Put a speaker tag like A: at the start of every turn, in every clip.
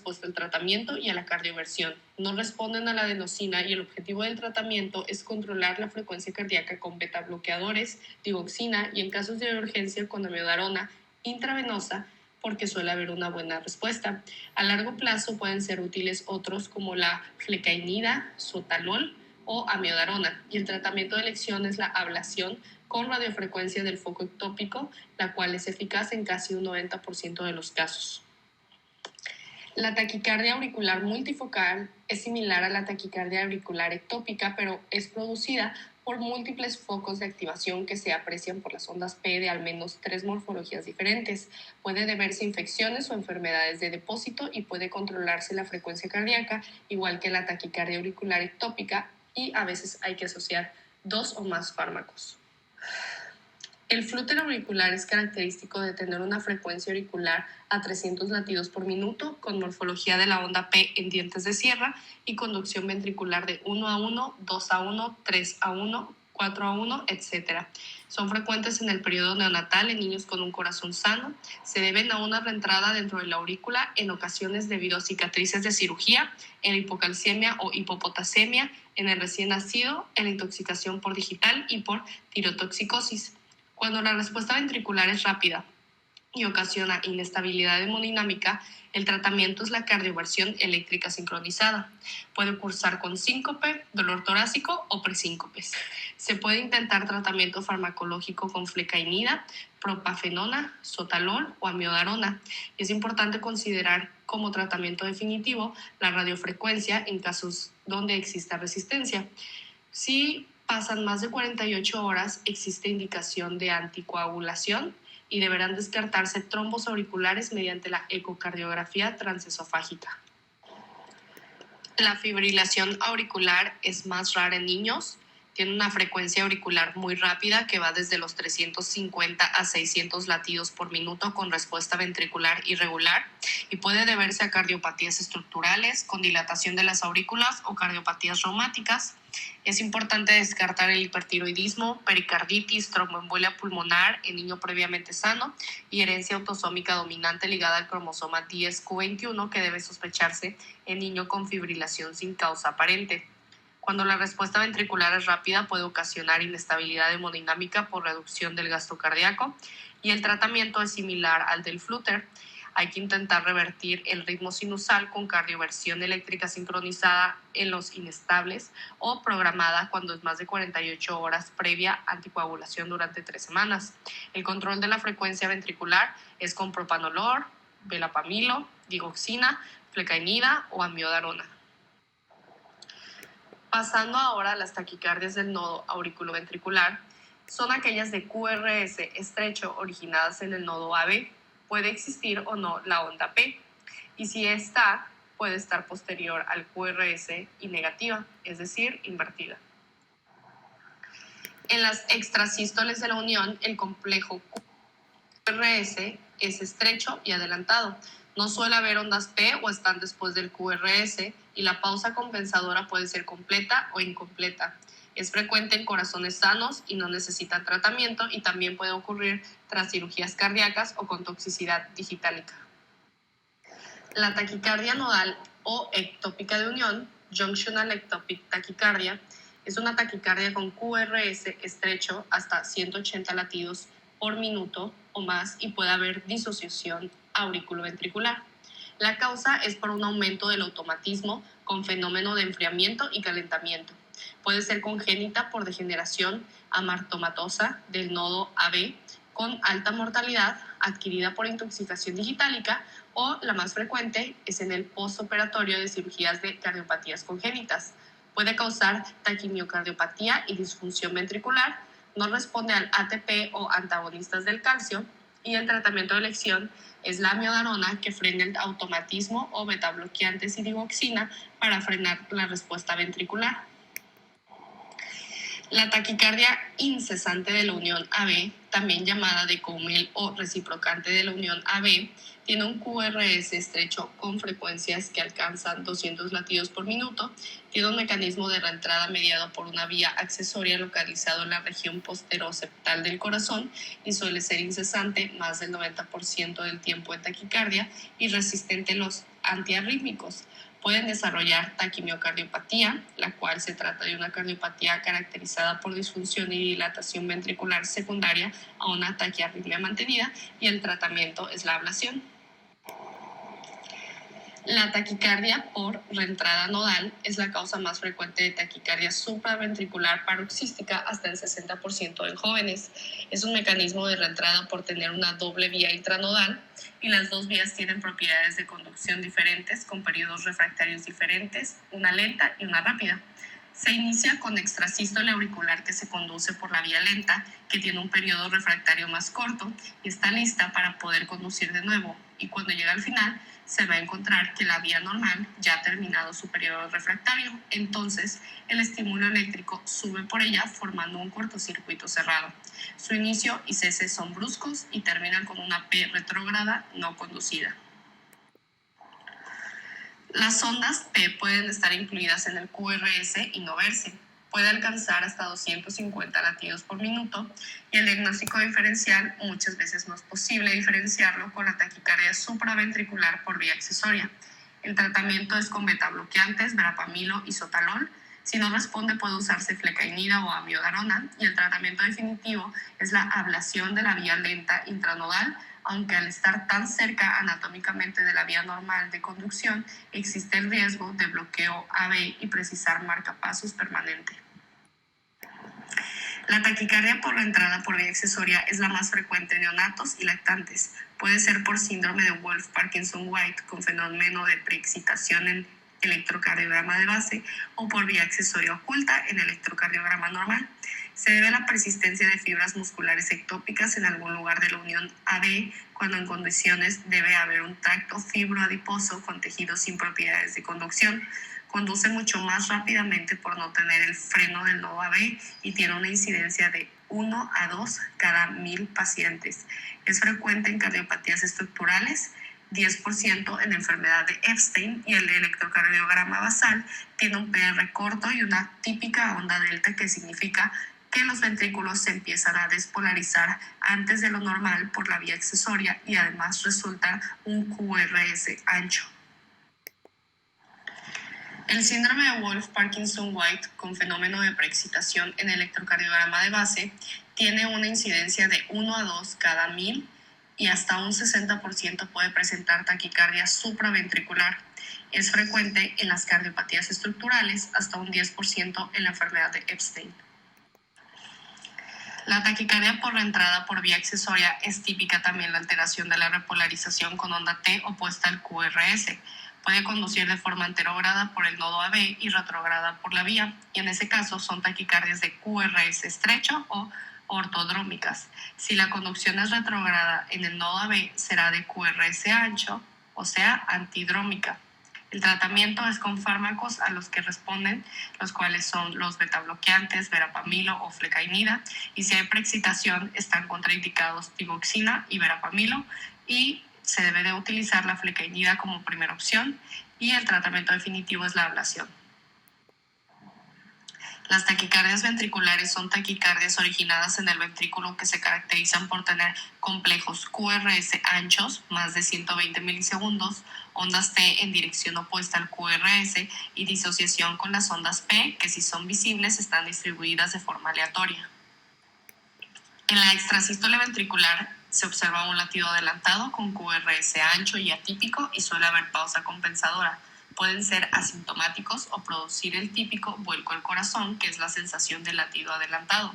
A: respuesta al tratamiento y a la cardioversión. No responden a la adenosina y el objetivo del tratamiento es controlar la frecuencia cardíaca con beta bloqueadores, digoxina y en casos de urgencia con amiodarona intravenosa, porque suele haber una buena respuesta. A largo plazo pueden ser útiles otros como la flecainida, sotalol o amiodarona, y el tratamiento de elección es la ablación con radiofrecuencia del foco ectópico, la cual es eficaz en casi un 90% de los casos. La taquicardia auricular multifocal es similar a la taquicardia auricular ectópica, pero es producida por múltiples focos de activación que se aprecian por las ondas P de al menos 3 morfologías diferentes. Puede deberse a infecciones o enfermedades de depósito y puede controlarse la frecuencia cardíaca, igual que la taquicardia auricular ectópica, y a veces hay que asociar 2 o más fármacos. El flúter auricular es característico de tener una frecuencia auricular a 300 latidos por minuto, con morfología de la onda P en dientes de sierra y conducción ventricular de 1 a 1, 2 a 1, 3 a 1, 4 a 1, etc. Son frecuentes en el periodo neonatal en niños con un corazón sano. Se deben a una reentrada dentro de la aurícula, en ocasiones debido a cicatrices de cirugía, en la hipocalcemia o hipopotasemia, en el recién nacido, en la intoxicación por digital y por tirotoxicosis. Cuando la respuesta ventricular es rápida y ocasiona inestabilidad hemodinámica, el tratamiento es la cardioversión eléctrica sincronizada. Puede cursar con síncope, dolor torácico o presíncopes. Se puede intentar tratamiento farmacológico con flecainida, propafenona, sotalol o amiodarona. Es importante considerar como tratamiento definitivo la radiofrecuencia en casos donde exista resistencia. Si pasan más de 48 horas, existe indicación de anticoagulación y deberán descartarse trombos auriculares mediante la ecocardiografía transesofágica. La fibrilación auricular es más rara en niños. Tiene una frecuencia auricular muy rápida que va desde los 350 a 600 latidos por minuto con respuesta ventricular irregular y puede deberse a cardiopatías estructurales con dilatación de las aurículas o cardiopatías reumáticas. Es importante descartar el hipertiroidismo, pericarditis, tromboembolia pulmonar en niño previamente sano y herencia autosómica dominante ligada al cromosoma 10q21 que debe sospecharse en niño con fibrilación sin causa aparente. Cuando la respuesta ventricular es rápida, puede ocasionar inestabilidad hemodinámica por reducción del gasto cardíaco y el tratamiento es similar al del flúter. Hay que intentar revertir el ritmo sinusal con cardioversión eléctrica sincronizada en los inestables o programada cuando es más de 48 horas previa anticoagulación durante 3 semanas. El control de la frecuencia ventricular es con propanolol, belapamilo, digoxina, flecainida o amiodarona. Pasando ahora a las taquicardias del nodo auriculoventricular, son aquellas de QRS estrecho originadas en el nodo AB. Puede existir o no la onda P, y si está, puede estar posterior al QRS y negativa, es decir, invertida. En las extrasístoles de la unión, el complejo QRS es estrecho y adelantado. No suele haber ondas P o están después del QRS y la pausa compensadora puede ser completa o incompleta. Es frecuente en corazones sanos y no necesita tratamiento y también puede ocurrir tras cirugías cardíacas o con toxicidad digitálica. La taquicardia nodal o ectópica de unión, Junctional Ectopic Taquicardia, es una taquicardia con QRS estrecho hasta 180 latidos por minuto o más y puede haber disociación auriculoventricular. La causa es por un aumento del automatismo con fenómeno de enfriamiento y calentamiento. Puede ser congénita por degeneración amartomatosa del nodo AB con alta mortalidad adquirida por intoxicación digitálica o la más frecuente es en el postoperatorio de cirugías de cardiopatías congénitas. Puede causar taquimiocardiopatía y disfunción ventricular, no responde al ATP o antagonistas del calcio y el tratamiento de elección es la amiodarona que frena el automatismo o betabloqueantes y digoxina para frenar la respuesta ventricular. La taquicardia incesante de la unión AB, también llamada de Coumel o reciprocante de la unión AB, tiene un QRS estrecho con frecuencias que alcanzan 200 latidos por minuto, tiene un mecanismo de reentrada mediado por una vía accesoria localizado en la región posterociptal del corazón y suele ser incesante más del 90% del tiempo en taquicardia y resistente antiarrítmicos. Pueden desarrollar taquimiocardiopatía, la cual se trata de una cardiopatía caracterizada por disfunción y dilatación ventricular secundaria a una taquiarritmia mantenida, y el tratamiento es la ablación. La taquicardia por reentrada nodal es la causa más frecuente de taquicardia supraventricular paroxística hasta el 60% en jóvenes. Es un mecanismo de reentrada por tener una doble vía intranodal, y las dos vías tienen propiedades de conducción diferentes con periodos refractarios diferentes, una lenta y una rápida. Se inicia con extrasístole auricular que se conduce por la vía lenta, que tiene un periodo refractario más corto y está lista para poder conducir de nuevo, y cuando llega al final se va a encontrar que la vía normal ya ha terminado su periodo refractario. Entonces el estímulo eléctrico sube por ella formando un cortocircuito cerrado. Su inicio y cese son bruscos y terminan con una P retrógrada no conducida. Las ondas P pueden estar incluidas en el QRS y no verse. Puede alcanzar hasta 250 latidos por minuto, y el diagnóstico diferencial muchas veces no es posible diferenciarlo con la taquicardia supraventricular por vía accesoria. El tratamiento es con betabloqueantes, verapamilo y sotalol. Si no responde, puede usarse flecainida o amiodarona, y el tratamiento definitivo es la ablación de la vía lenta intranodal, aunque al estar tan cerca anatómicamente de la vía normal de conducción, existe el riesgo de bloqueo AB y precisar marcapasos permanente. La taquicardia por reentrada por vía accesoria es la más frecuente en neonatos y lactantes. Puede ser por síndrome de Wolff-Parkinson-White con fenómeno de preexcitación en electrocardiograma de base, o por vía accesoria oculta en electrocardiograma normal. Se debe a la persistencia de fibras musculares ectópicas en algún lugar de la unión AB, cuando en condiciones debe haber un tracto fibroadiposo con tejidos sin propiedades de conducción. Conduce mucho más rápidamente por no tener el freno del nodo AB y tiene una incidencia de 1 a 2 cada 1000 pacientes. Es frecuente en cardiopatías estructurales, 10% en enfermedad de Epstein, y el electrocardiograma basal tiene un PR corto y una típica onda delta, que significa que los ventrículos se empiezan a despolarizar antes de lo normal por la vía accesoria, y además resulta un QRS ancho. El síndrome de Wolff-Parkinson-White con fenómeno de preexcitación en electrocardiograma de base tiene una incidencia de 1 a 2 cada 1000, y hasta un 60% puede presentar taquicardia supraventricular. Es frecuente en las cardiopatías estructurales, hasta un 10% en la enfermedad de Epstein. La taquicardia por reentrada por vía accesoria es típica también la alteración de la repolarización con onda T opuesta al QRS. Puede conducir de forma anterograda por el nodo AB y retrograda por la vía, y en ese caso son taquicardias de QRS estrecho o ortodrómicas. Si la conducción es retrograda en el nodo AB, será de QRS ancho, o sea, antidrómica. El tratamiento es con fármacos a los que responden, los cuales son los betabloqueantes, verapamilo o flecainida, y si hay preexcitación están contraindicados digoxina y verapamilo, y se debe de utilizar la flecainida como primera opción, y el tratamiento definitivo es la ablación. Las taquicardias ventriculares son taquicardias originadas en el ventrículo que se caracterizan por tener complejos QRS anchos, más de 120 milisegundos, ondas T en dirección opuesta al QRS y disociación con las ondas P, que si son visibles están distribuidas de forma aleatoria. En la extrasístole ventricular se observa un latido adelantado con QRS ancho y atípico, y suele haber pausa compensadora. Pueden ser asintomáticos o producir el típico vuelco al corazón, que es la sensación del latido adelantado.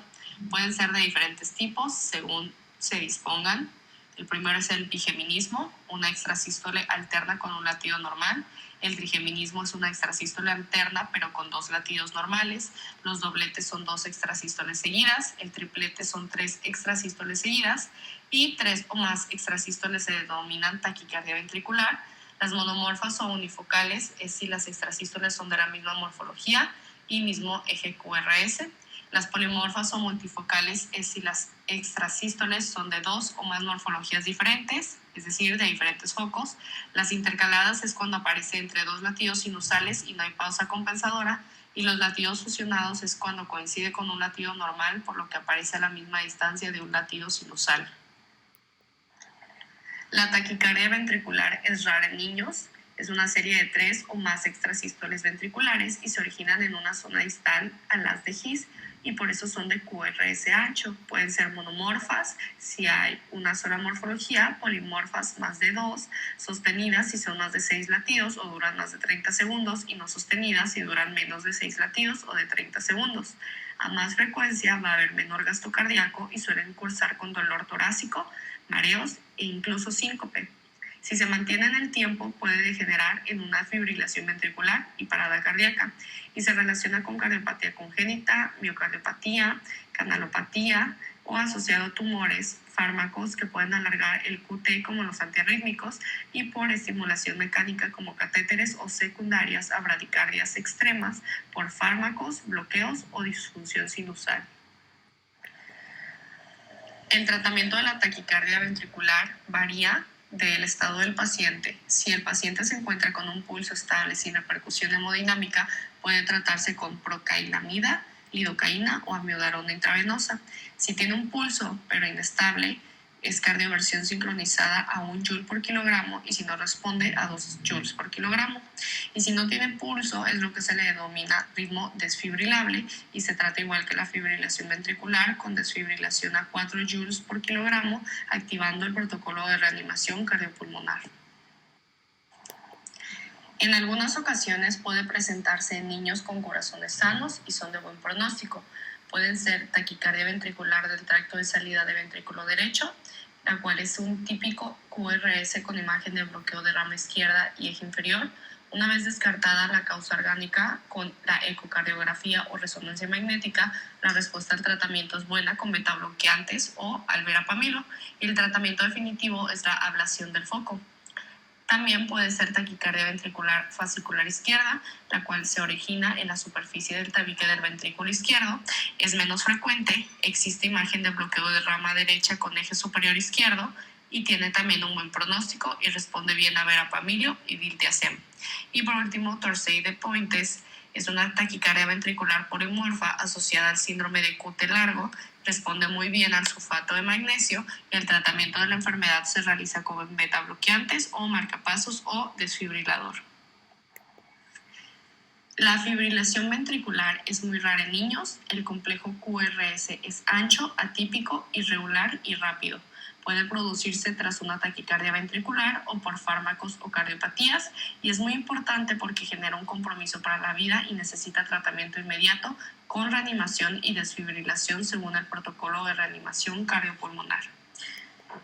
A: Pueden ser de diferentes tipos según se dispongan. El primero es el bigeminismo, una extrasístole alterna con un latido normal. El trigeminismo es una extrasístole alterna pero con 2 latidos normales. Los dobletes son 2 extrasístoles seguidas. El triplete son 3 extrasístoles seguidas. Y 3 o más extrasístoles se denominan taquicardia ventricular. Las monomorfas o unifocales es si las extrasístoles son de la misma morfología y mismo eje QRS. Las polimorfas o multifocales es si las extrasístoles son de 2 o más morfologías diferentes, es decir, de diferentes focos. Las intercaladas es cuando aparece entre 2 latidos sinusales y no hay pausa compensadora. Y los latidos fusionados es cuando coincide con un latido normal, por lo que aparece a la misma distancia de un latido sinusal. La taquicardia ventricular es rara en niños Es una serie de 3 o más extrasístoles ventriculares y se originan en una zona distal a las de His y por eso son de QRS ancho. Pueden ser monomorfas si hay una sola morfología, polimorfas más de 2, sostenidas si son más de 6 latidos o duran más de 30 segundos y no sostenidas si duran menos de 6 latidos o de 30 segundos. A más frecuencia va a haber menor gasto cardíaco y suelen cursar con dolor torácico, mareos e incluso síncope. Si se mantiene en el tiempo, puede degenerar en una fibrilación ventricular y parada cardíaca y se relaciona con cardiopatía congénita, miocardiopatía, canalopatía o asociado a tumores, fármacos que pueden alargar el QT como los antiarrítmicos y por estimulación mecánica como catéteres o secundarias a bradicardias extremas por fármacos, bloqueos o disfunción sinusal. El tratamiento de la taquicardia ventricular varía del estado del paciente. Si el paciente se encuentra con un pulso estable sin repercusión hemodinámica, puede tratarse con procailamida, lidocaína o amiodarona intravenosa. Si tiene un pulso pero inestable, es cardioversión sincronizada a 1 joule por kilogramo y si no responde a 2 joules por kilogramo. Y si no tiene pulso, es lo que se le denomina ritmo desfibrilable y se trata igual que la fibrilación ventricular con desfibrilación a 4 joules por kilogramo, activando el protocolo de reanimación cardiopulmonar. En algunas ocasiones puede presentarse en niños con corazones sanos y son de buen pronóstico. Pueden ser taquicardia ventricular del tracto de salida de ventrículo derecho, la cual es un típico QRS con imagen de bloqueo de rama izquierda y eje inferior. Una vez descartada la causa orgánica con la ecocardiografía o resonancia magnética, la respuesta al tratamiento es buena con betabloqueantes o alverapamilo y el tratamiento definitivo es la ablación del foco. También puede ser taquicardia ventricular fascicular izquierda, la cual se origina en la superficie del tabique del ventrículo izquierdo. Es menos frecuente, existe imagen de bloqueo de rama derecha con eje superior izquierdo y tiene también un buen pronóstico y responde bien a verapamilio y diltiazem. Y por último, Torsades de Pointes es una taquicardia ventricular polimorfa asociada al síndrome de QT largo, responde muy bien al sulfato de magnesio y el tratamiento de la enfermedad se realiza con betabloqueantes o marcapasos o desfibrilador. La fibrilación ventricular es muy rara en niños. El complejo QRS es ancho, atípico, irregular y rápido. Puede producirse tras una taquicardia ventricular o por fármacos o cardiopatías y es muy importante porque genera un compromiso para la vida y necesita tratamiento inmediato con reanimación y desfibrilación según el protocolo de reanimación cardiopulmonar.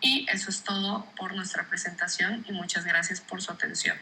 A: Y eso es todo por nuestra presentación y muchas gracias por su atención.